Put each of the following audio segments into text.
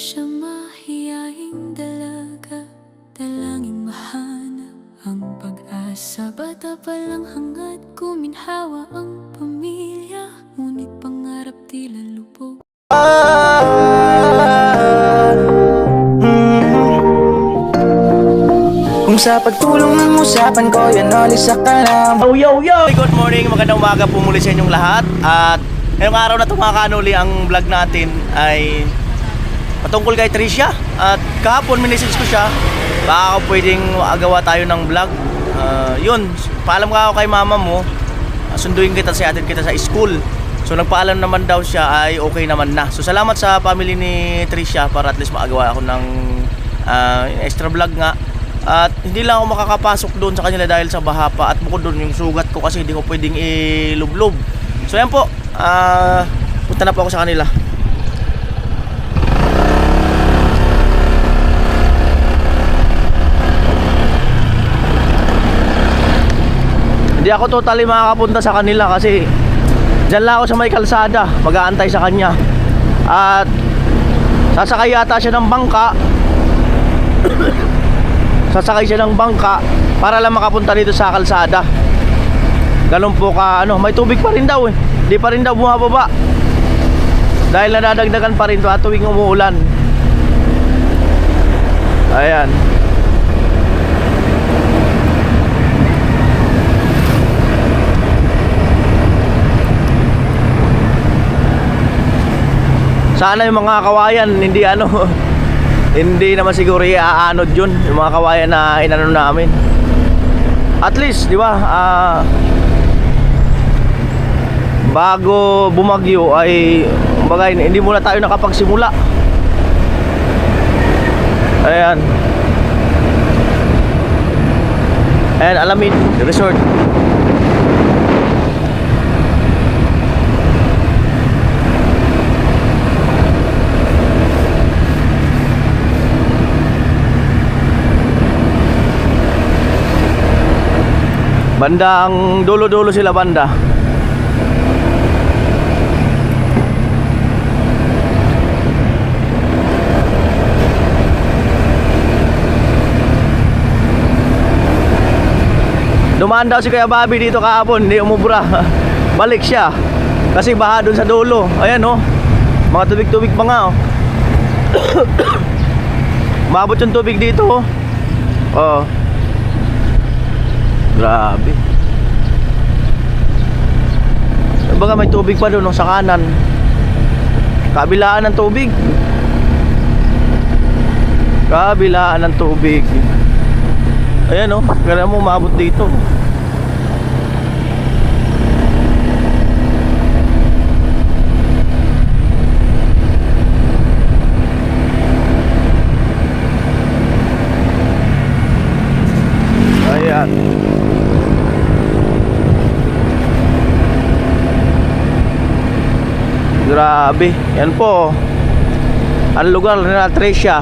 siya mahiyaing dalaga, dalangin mahanap ang pag-asa. Bata pa lang hangad kuminhawa ang pamilya, ngunit pangarap tila lubog. Kung sa pagtulong ng usapan ko, yan alis sa kalam. Yo! Good morning, magandang umaga po muli sa inyong lahat. At ngayong araw na itong mga kanuli, ang vlog natin ay patungkol kay Tricia. At kahapon minessage ko siya, baka ako pwedeng agawa tayo ng vlog. Yun, paalam ka ako kay mama mo, sunduin kita, si atin kita sa school. So nagpaalam naman daw siya ay okay naman na. So salamat sa family ni Tricia para at least maagawa ako ng extra vlog nga. At hindi lang ako makakapasok doon sa kanila dahil sa baha pa. At bukod doon yung sugat ko kasi hindi ko pwedeng ilublob. So yan po, punta na po ako sa kanila. Hindi ako totally makakapunta sa kanila kasi dyan lang ako sa may kalsada, mag-aantay sa kanya. At sasakay yata siya ng bangka. Sasakay siya ng bangka para lang makapunta dito sa kalsada. Ganun po ka, may tubig pa rin daw eh. Di pa rin daw bumababa. Dahil nadadagdagan pa rin tuwing umuulan. Ayan. Sana yung mga kawayan hindi hindi naman siguro iaanod yun, yung mga kawayan na inano namin. At least, di ba, bago bumagyo ay bagay, hindi muna tayo nakapagsimula. Ayan. Ayan, Alamid Resort. Banda ang dulo-dulo sila banda. Dumaan daw si Kuya Bobby dito kahapon, hindi umubra. Balik siya kasi baha dun sa dulo. Ayan mga tubig-tubig pa nga Mabot yung tubig dito Grabe. Baga may tubig pa doon sa kanan. Kabilaan ng tubig. Kabilaan ng tubig. Ayan kaya mo maabot dito. Ayan. Grabe, yan po ang lugar na Tricia.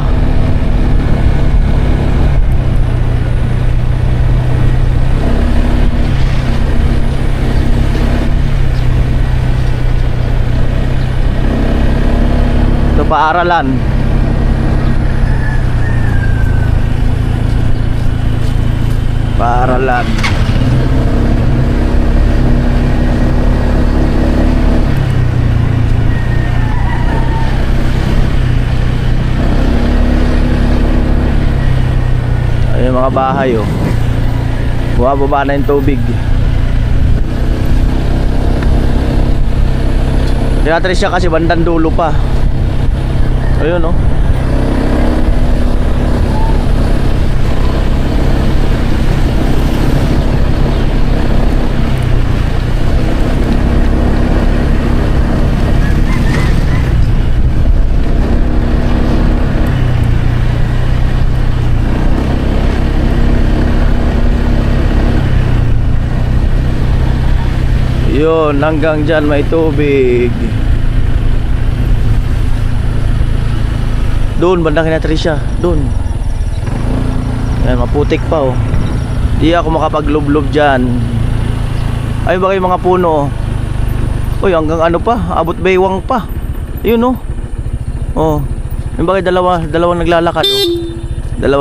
Ito paaralan. Paaralan. Yung mga bahay bumababa na yung tubig. Tinatris siya kasi bandang dulo pa. Ayun Yun, hanggang dyan may tubig. Doon, bandang kina Tricia. Doon. Ayan, maputik pa Di ako makapaglob-lob dyan. Ayun ba kayo mga puno Uy, hanggang pa, abot baywang pa. Yun Yung bakit dalawang naglalakad oh. Dalawa.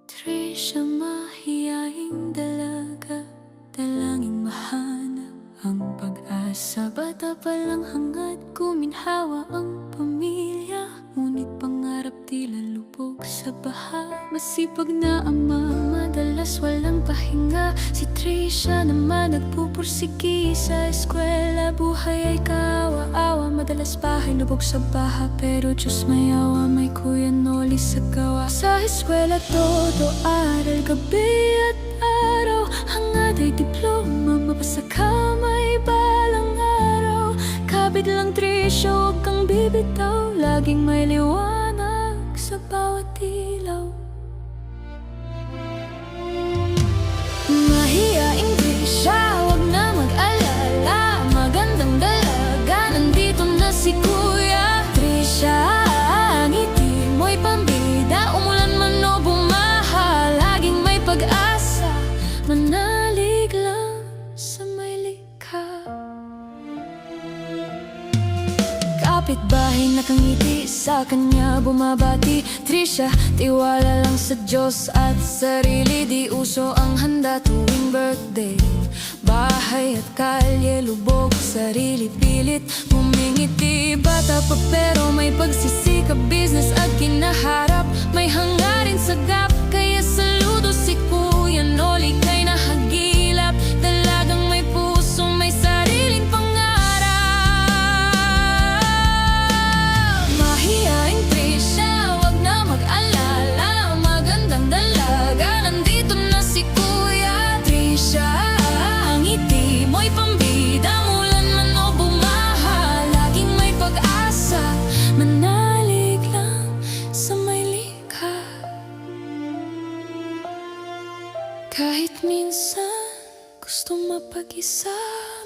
Trisha, mahiyaing dalaga, dalangin mahanap ang pag-asa. Bata pa lang hangad kuminhawa ang pamilya, ngunit pangarap tila lubog sa baha. Masipag na ama, madalas walang pahinga. Si Trisha naman nagpupursigi sa eskwela. Buhay ay kaawa-awa, madalas bahay lubog sa baha. Pero Diyos may awa, may Kuya Noli sa gawa. Sa eskwela todo aral, gabi at araw. Hangad ay diploma, mapasa ka may balang araw. Kabit lang Trisha, huwag kang bibitaw. Laging may liwanag sa bawat ilaw. Mahiyaing Trisha, huwag na mag-alala. Magandang dalaga, nandito na si Kuya. Trisha, ang ngiti mo'y pambida. Umulan man o bumaha, laging may pag-asa. Manalig lang sa may likha. Kapitbahay nakangiti sa kanya bumabati. Trisha, tiwala lang sa Diyos at sarili. Di uso ang handa tuwing birthday. Bahay at kalye, lubog, sarili, pilit humingiti. Bata pa pero may pagsisikap, business at kinaharap. May hangarin sa gap, kaya saludo si Kuya Noli kay nahagilap. Dalagang may puso, may sariling pangarap. Mahiyaing Trisha, wag na mag-alala. Magandang dalaga, nandito na si Kuya. Trisha, ang ngiti mo'y pambida. Mulan man o bumaha, laging may pag-asa. Manalig lang sa may likha. Kahit minsan gusto mapag-isa,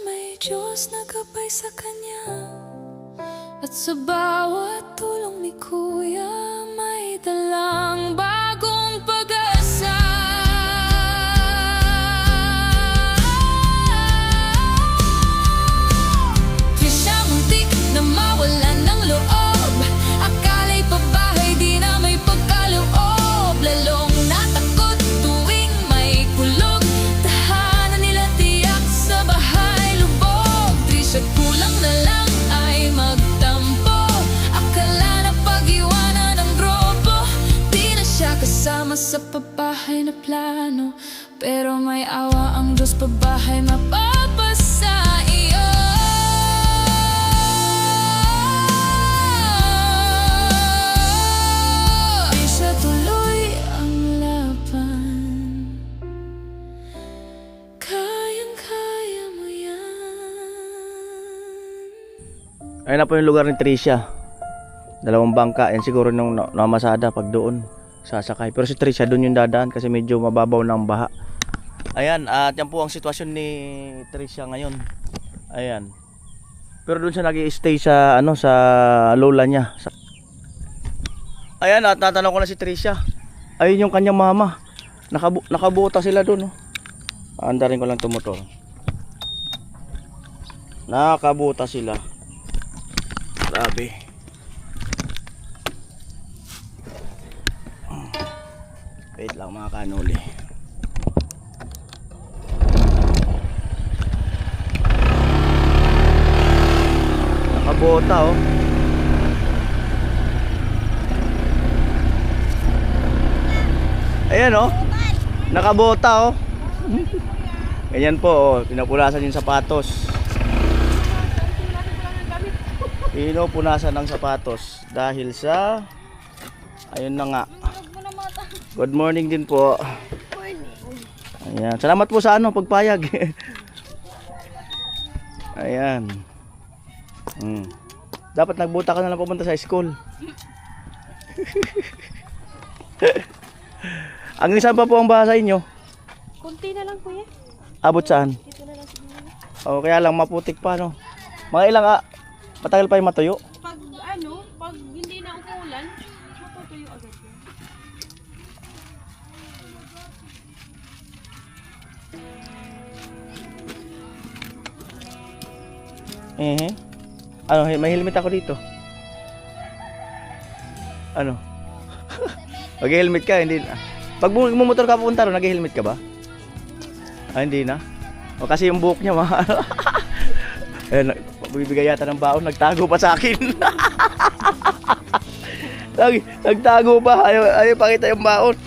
may Diyos na gabay sa kanya. At sa bawat tulong ni Kuya, may dalang bagong pag-asa. Trisha, muntik na mawalan ng loob. Akala'y pabahay, di na may pagkaloob. Lalong natakot tuwing may kulog. Tahanan nila tiyak sa bahay lubog. Trisha, kulang na lang ay magtampo. Akala na pag-iwanan ng grupo. Di na siya kasama sa pabahay na plano. Pero may awa ang Diyos, pabahay mapapasa iyo. Trisha, tuloy ang laban. Kayang-kaya mo yan. Ayun na po yung lugar ni Trisha. Dalawang bangka. Yan siguro nung namasada pag doon sasakay. Pero si Trisha doon yung dadaan kasi medyo mababaw ng baha. Ayan, at yan po ang sitwasyon ni Trisha ngayon. Ayan. Pero doon siya nag-i-stay sa sa lola niya. Ayan, at natanong ko na si Trisha. Ayun yung kanyang mama. Nakabuta sila doon, oh. Andarin ko lang itong motor. Nakabuta sila. Grabe. Wait lang mga kanuli. Nakabota, oh. Ayan, oh. Nakabota, oh. Ganyan po, oh. Pinapulasan yung sapatos. Pinupunasan ng sapatos dahil sa ayun na nga. Good morning din po. Ayan, salamat po sa pagpayag. Ayan. Dapat nagbuta ka na lang pumunta sa school. Ang isa pa po ang baha sa inyo? Kunti na lang, kuya. Abot saan? Dito na lang siguro. Oh, kaya lang maputik pa, no? Mga ilang matagal pa yung matuyo? Pag pag hindi na umuulan, matutuyo agad yun. Ano, may helmet ako dito. Ano? Mag-helmet ka, hindi na. Pag mumotor ka pupunta ron, nag-helmet ka ba? Ah, hindi na. O kasi yung buhok niya mahal. Eh, bibigay yata ng baon, nagtago pa sa akin. Nagtago pa, ayaw pakita yung baon.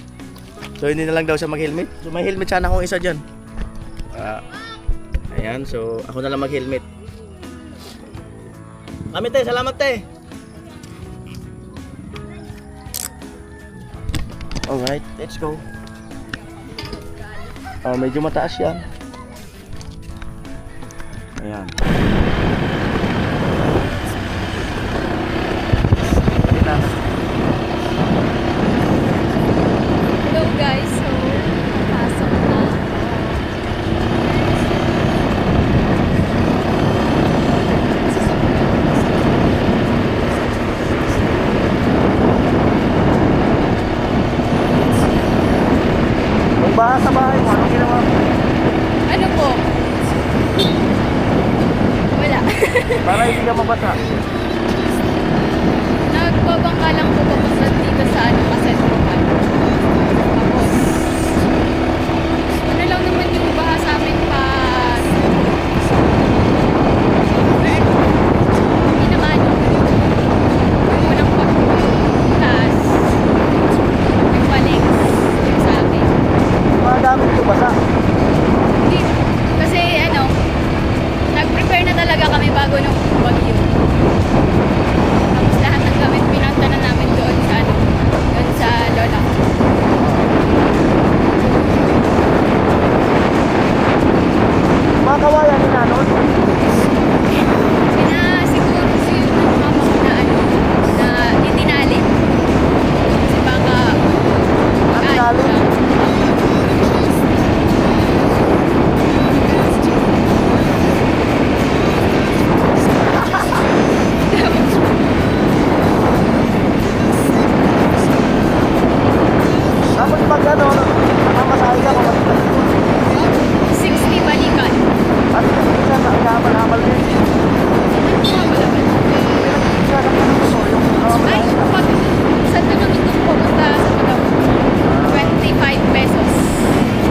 So hindi na lang daw siya mag-helmet. So may helmet sana akong isa dyan. Ayan, so ako na lang mag-helmet. Kami te, salamat te. Alright, let's go. Oh, medyo mataas yan. Ayan. Hello guys, so pasok na. Magbaha sa bahay mo, anong ginawa mo? Ano po? Wala. Para hindi ka mabasa. Nagbabangka lang po papunta dito sa ano kasi truman. Tapos, ano lang naman yung baha sa amin pa. Hindi naman. Yung unang pagtaas. Nagbalik yung sa amin. Mga gamit ko basa. Hindi. Kasi ano, nag-prepare na talaga kami bago nung bagyo. Tapos lahat ng gamit pinunta na namin doon sa ano, doon sa lola ko. Mga kawayan ni Nanon. Siguro si mama ko na ano, na itinali. Kasi baka Itinali? lang. Tapos pag ano, namamasahe ka, mamatigas ko. 60 balikan. At isa sa kahamal-hamal din. Isa sa kahamal yung Ay, pag saan na kami doon pumunta sa Palaw? 25 pesos.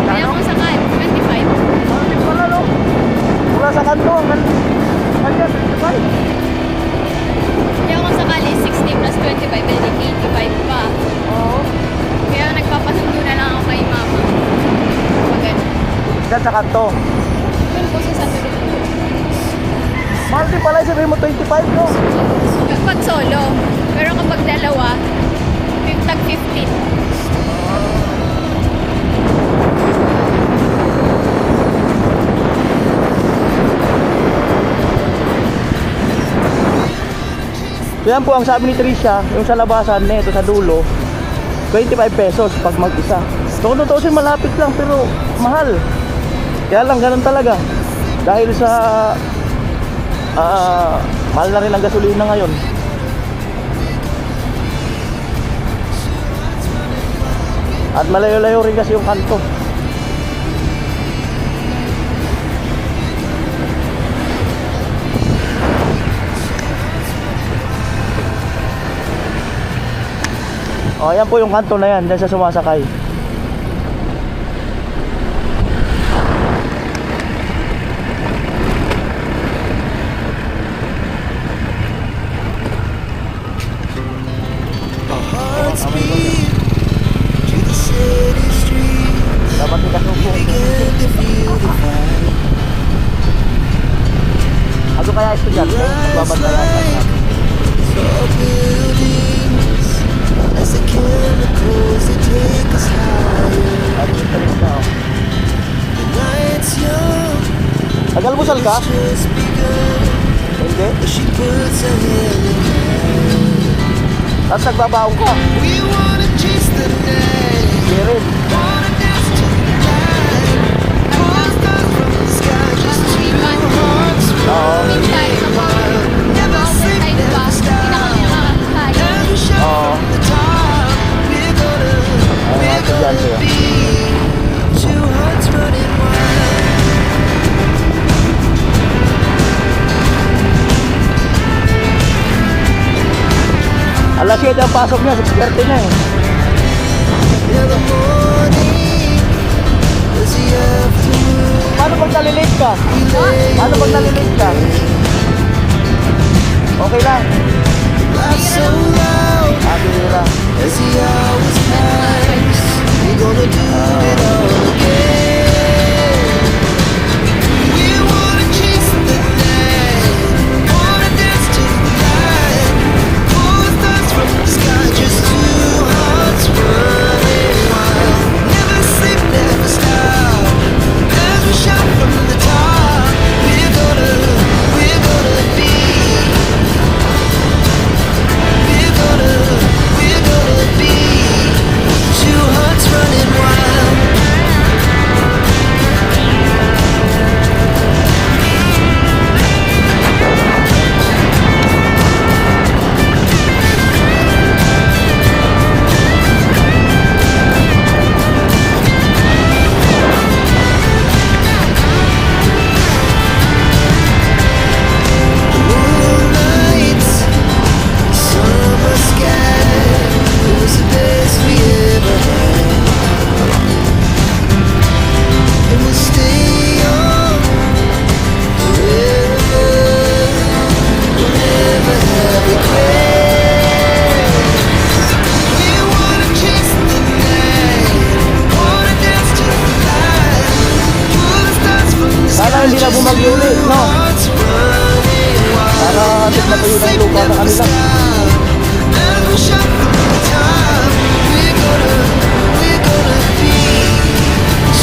Kaya kung sakal, 25. Bakit pala no? Mula sa kanto hanggang kanya, 25. Kaya kung sakali, 60 plus 25, pwede 85 pa. Oo. Kaya nagpapasundo na lang ako kay mama. Pag ano. Diyan sa kanto. Doon po sa Santo Domingo. Mahal din pala, sabihin mo 25 no? Kapag solo. Pero kapag dalawa, tag 15. So yan po ang sabi ni Tricia, yung sa labasan nito sa dulo, 25 pesos pag mag-isa. So kung tutusin malapit lang pero mahal. Kaya lang ganun talaga. Dahil sa mahal na rin ang gasolina ngayon. At malayo-layo rin kasi yung kanto. O, ayan po yung kanto na yan, dyan sa sumasakay. Dapat ikasuko. Ako kaya estudyante, nagbabantayan natin. Nag-almusal ka? Hindi? Tapos nagbabaong ka? Hindi rin. Oo. Minsan, kapag overtime pa, hindi na kami nakakakain. Oo. Ay, mga estudyante yan. Alas 7 ang pasok niya, 6:30 na eh. Paano pag nalilate ka? Paano pag nalilate ka? Okay lang. Happy lang. As the hours pass, we're gonna do it all again. We wanna chase the night, wanna dance to the light. Pull the stars from the sky, just two hearts running wild. Never sleep, never stop, as we shout from the top. We're gonna be. We're gonna be two hearts running wild. Moonlight, summer sky, it was the best we ever had. And we'll stay on forever. We'll never have regrets. We wanna chase the night, wanna dance to the light. Pull the stars from the Sana sky, hindi na just bumagyo two ulit, no? hearts running wild. Para hatid na tayo ng lupa sa kanila. As we shout from the top, we're gonna be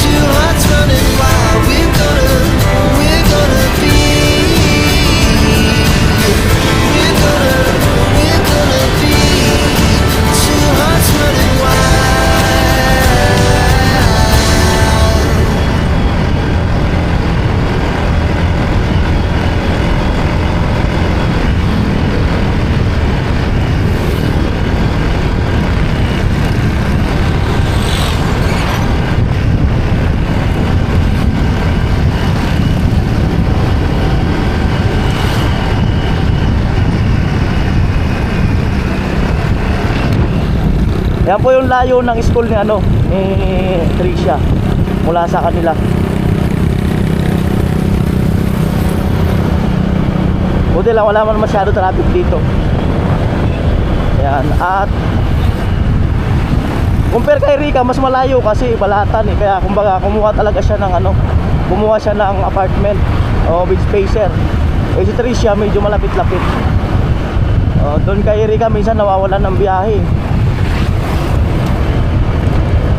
two hearts running wild. We're gonna be. We're gonna be two hearts running wild. Yan po yung layo ng school ni Tricia mula sa kanila. Buti lang wala man masyado traffic dito. Yan. At compare kay Rica, mas malayo kasi balatan eh. Kaya kumbaga kumuha talaga siya ng kumuha siya ng apartment o with spacer. Eh si Tricia medyo malapit-lapit. Doon kay Rica minsan nawawalan ng biyahe.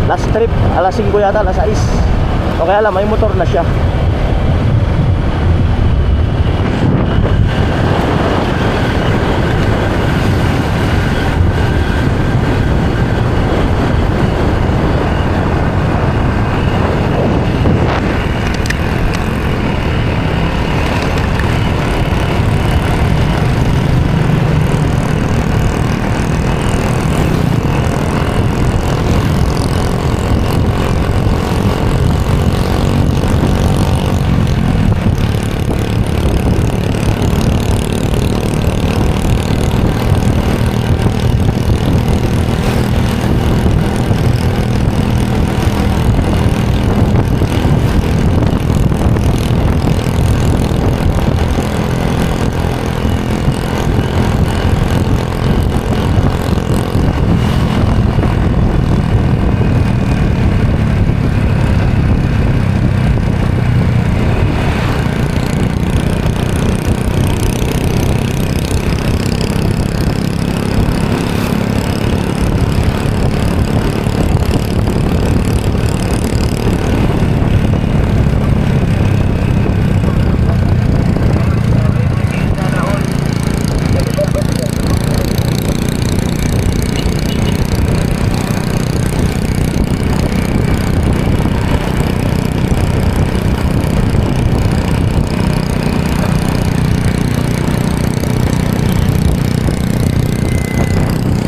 Last trip, alas 5 yata, alas 6. O kaya lang, may motor na siya.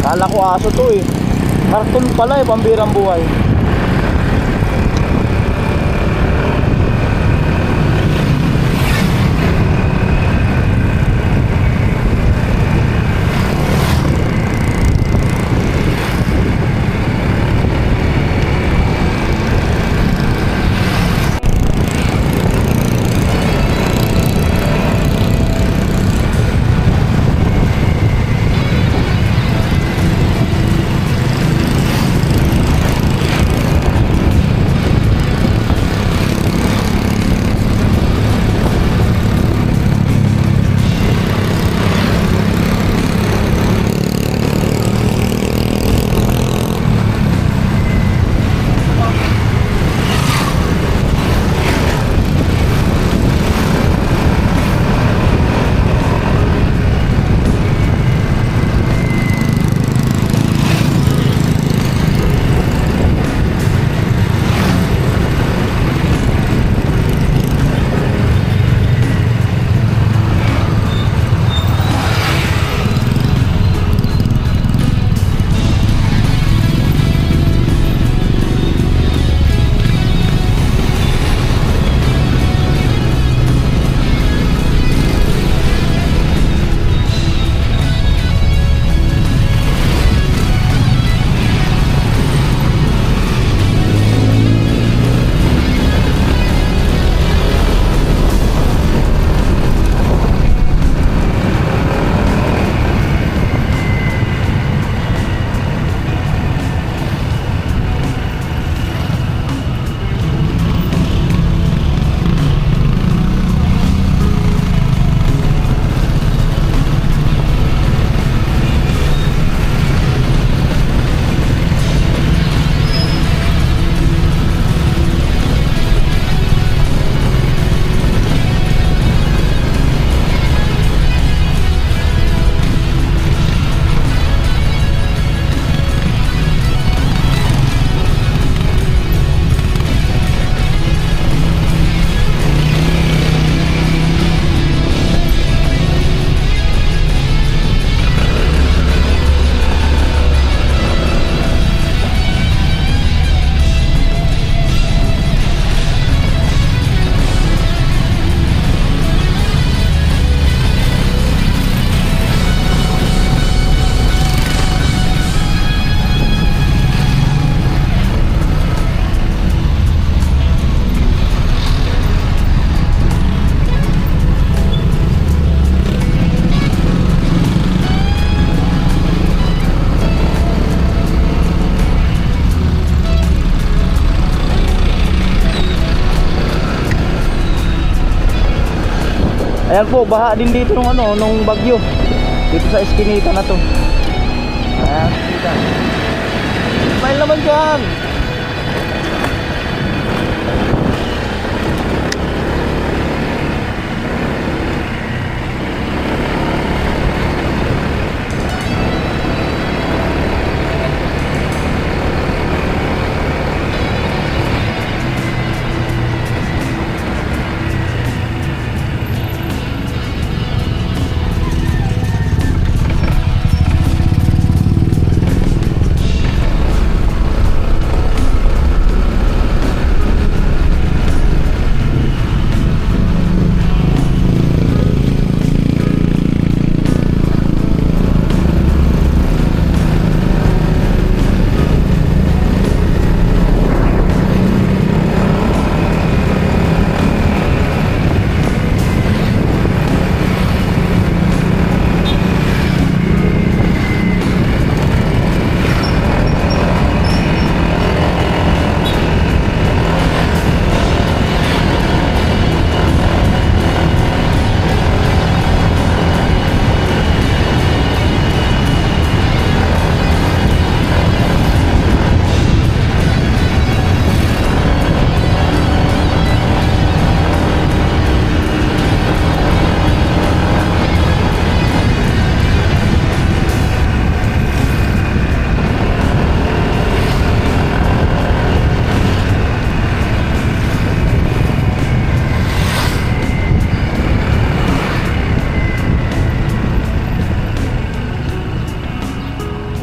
Kala ko aso to eh. Karton pala eh, pambirang buhay. Ayan po, baha din dito nung ano, nung bagyo. Dito sa eskinita na to. Ayan, kita. Smile naman dyan.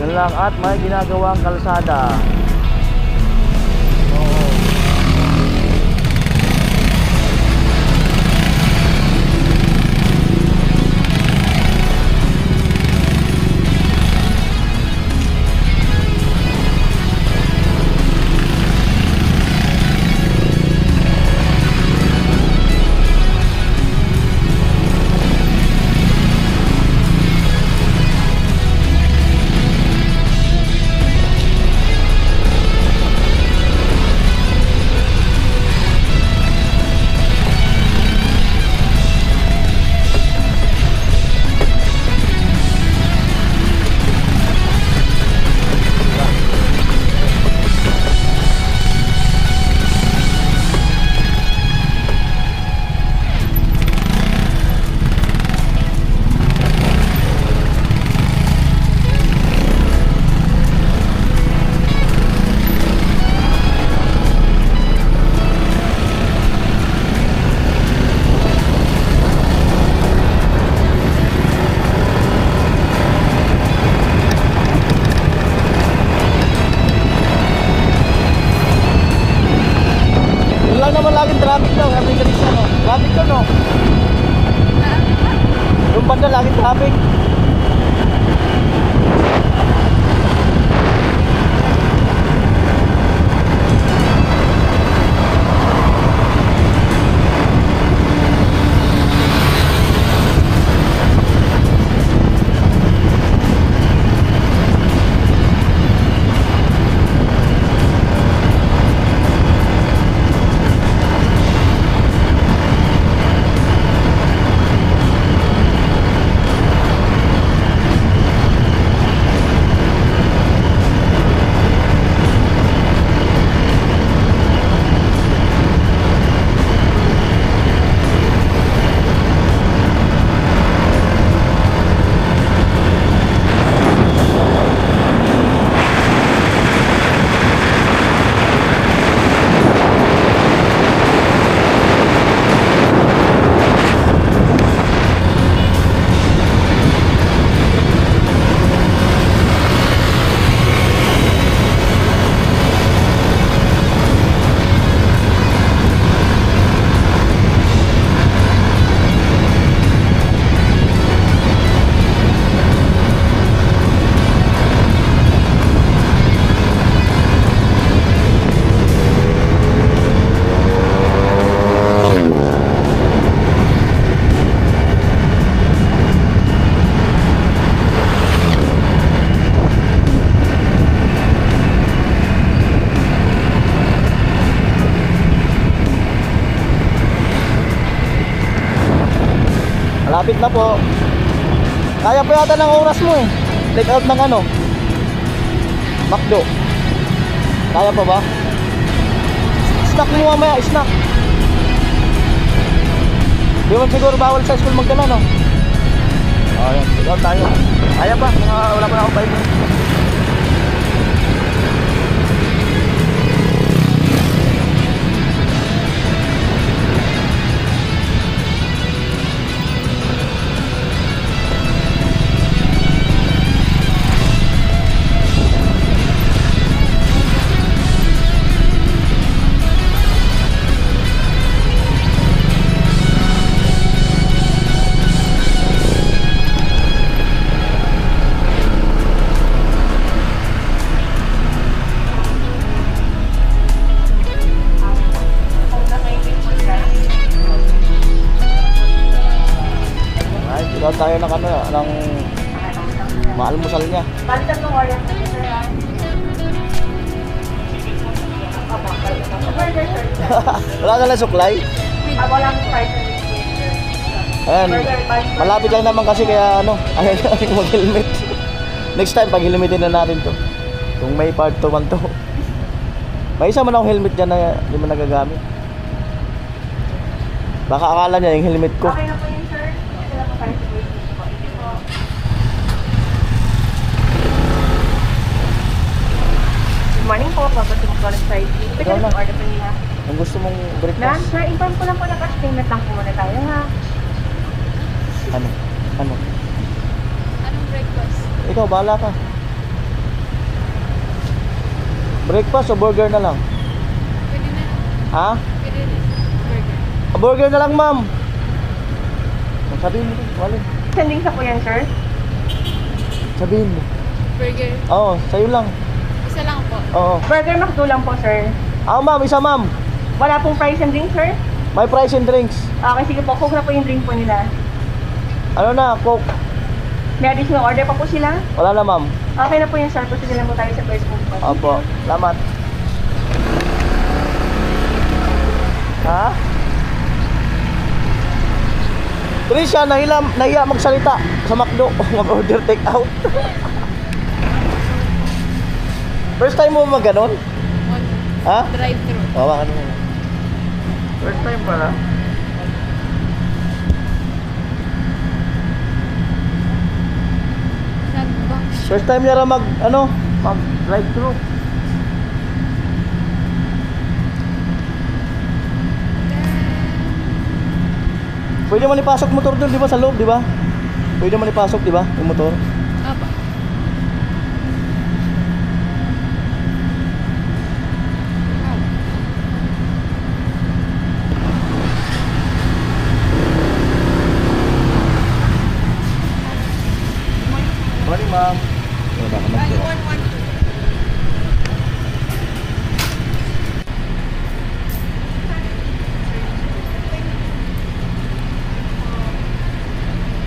Yan lang at may ginagawang kalsada. Oo. Lang naman laging traffic daw, sabi ka rin siya, no? Traffic ka, no? Yung banda laging traffic. malapit na po. Kaya pa yata ng oras mo eh. Take out ng ano? McDo. Kaya pa ba? Snack mo mamaya, snack. Di man siguro bawal sa school magdala, no? Ayan, take out tayo. Kaya pa, wala pa na ako 5 minutes. Ay, ikaw tayo ng ano, ng maalmusal niya. Balikan ng oras na sir. Burger sir. Wala ka lang suklay. Walang price na Ayan, malapit lang naman kasi kaya ano, ayaw natin mag-helmet. Next time, pag-helmetin na natin to. Kung may part 2 man to. May isa man akong helmet dyan na hindi mo nagagamit. Baka akala niya yung helmet ko. Okay na po yun sir. Okay na po price na po. Thank you po. Good morning po. Papasin ko na sa IT. Ikaw na. Order po nila. Kung gusto mong Ma'am, breakfast. sir, inform ko lang po na cash payment lang po muna tayo ha. Ano? Ano? Anong breakfast? Ikaw, bahala ka. Breakfast o burger na lang? Pwede na. Ha? Pwede na. Burger. Burger na lang, ma'am. Sabihin mo, walin. Sending sa po yan sir. Sabihin mo. Burger. Oo, sa'yo lang. Isa lang po. Oo. Burger McDo lang po sir. Ma'am, isa ma'am. Wala pong price and drink sir. May price and drinks. Okay, sige po. Coke na po yung drink po nila. Ano na, Coke? May additional order pa po sila. Wala na, ma'am. Okay na po yun sir. Proceed lang po tayo sa first food po. Opo, salamat. Ha? Trisha, nahiya magsalita sa McDo. Mag-order take out. First time mo mag ganon? On Ha? drive-thru. Hawakan mo. First time pala. Nag-box. First time niya mag drive-thru. Pwede mo ipasok motor doon, di ba, sa loob, di ba? Pwede mo ipasok, di ba, yung motor? Apa. Morning, ma'am. Wala ka mag-tira.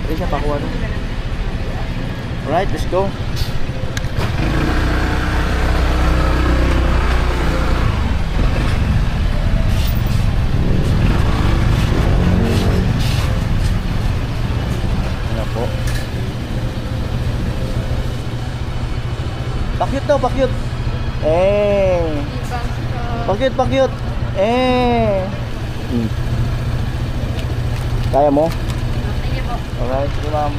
Pwede siya pakuha doon. Alright, let's go. Ano po? Pakyut daw, pakyut. Ibang Pakyut, pakyut. Kaya mo? Thank you po. Alright, sige ma'am.